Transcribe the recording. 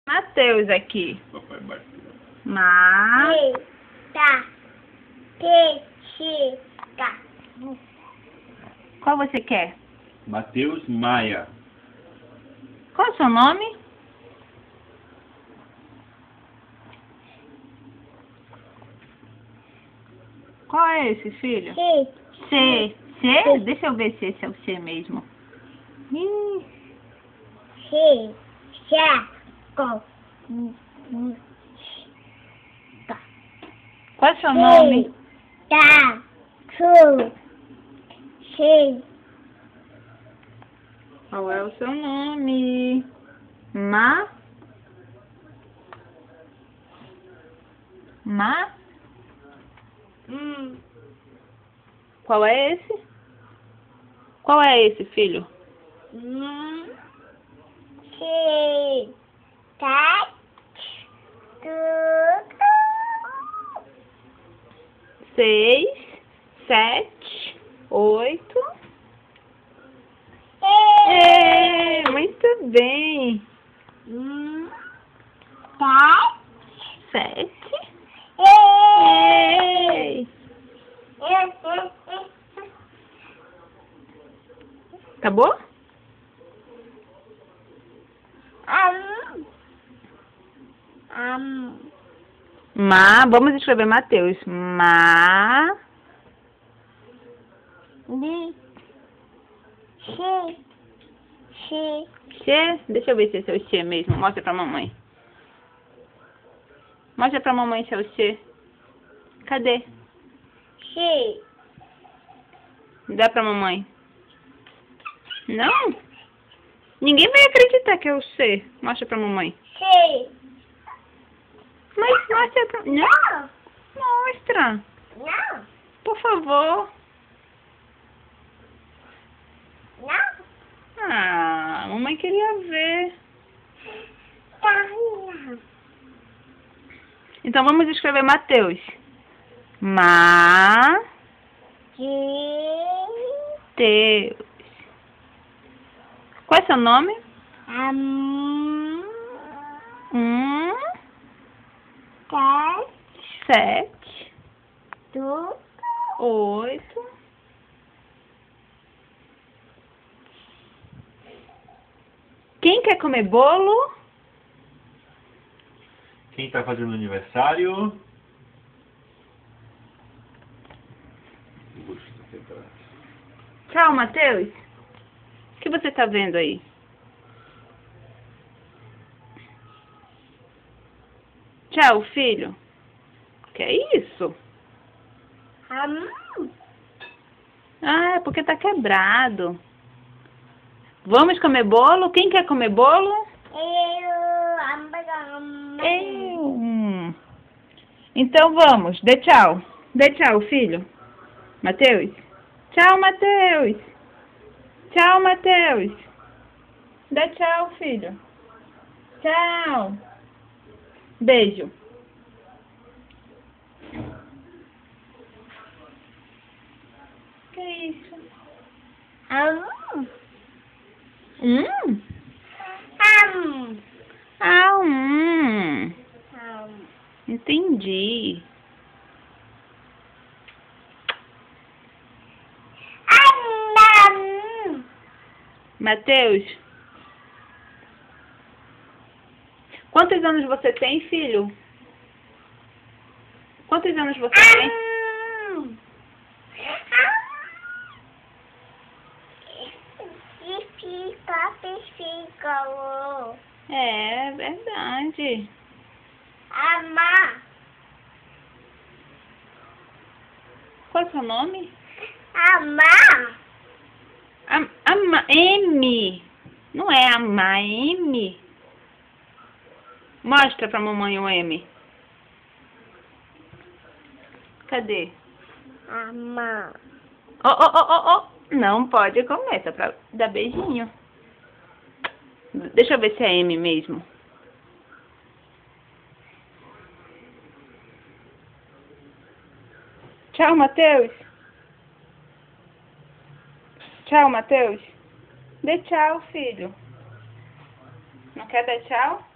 Mateus aqui. Papai bateu. Qual você quer? Mateus Maia. Qual é o seu nome? Qual é esse, filho? C. C? Deixa eu ver se esse é o C mesmo. Qual é o seu nome? Qual é o seu nome? Ma? Qual é esse? Qual é esse, filho? 6, 7, 8. Muito bem. 7. Acabou? Vamos escrever Mateus. Deixa eu ver se esse é o C mesmo. Mostra pra mamãe. Mostra pra mamãe se é o C. Cadê? Dá pra mamãe. Não? Ninguém vai acreditar que é o C. Mostra pra mamãe. Mas mostra pra... Não. Mostra. Por favor. Ah, mamãe queria ver. Então vamos escrever Mateus. Teus. Qual é seu nome? 7, 8. Quem quer comer bolo? Quem tá fazendo aniversário? Tchau, Mateus. O que você tá vendo aí? Tchau, filho. Que é isso? Ah, é porque tá quebrado. Vamos comer bolo? Quem quer comer bolo? Eu. Então vamos. Dê tchau. Dê tchau, filho. Mateus. Tchau, Mateus. Tchau, Mateus. Dê tchau, filho. Tchau. Beijo. Que isso? Entendi. Mateus, quantos anos você tem, filho? Quantos anos você tem? É verdade. Qual é o seu nome? M. Não é Ama, é M. Mostra pra mamãe o M. Cadê? Não pode comer, só pra dar beijinho. Deixa eu ver se é M mesmo. Tchau, Mateus. Tchau, Mateus. Dê tchau, filho. Não quer dar tchau?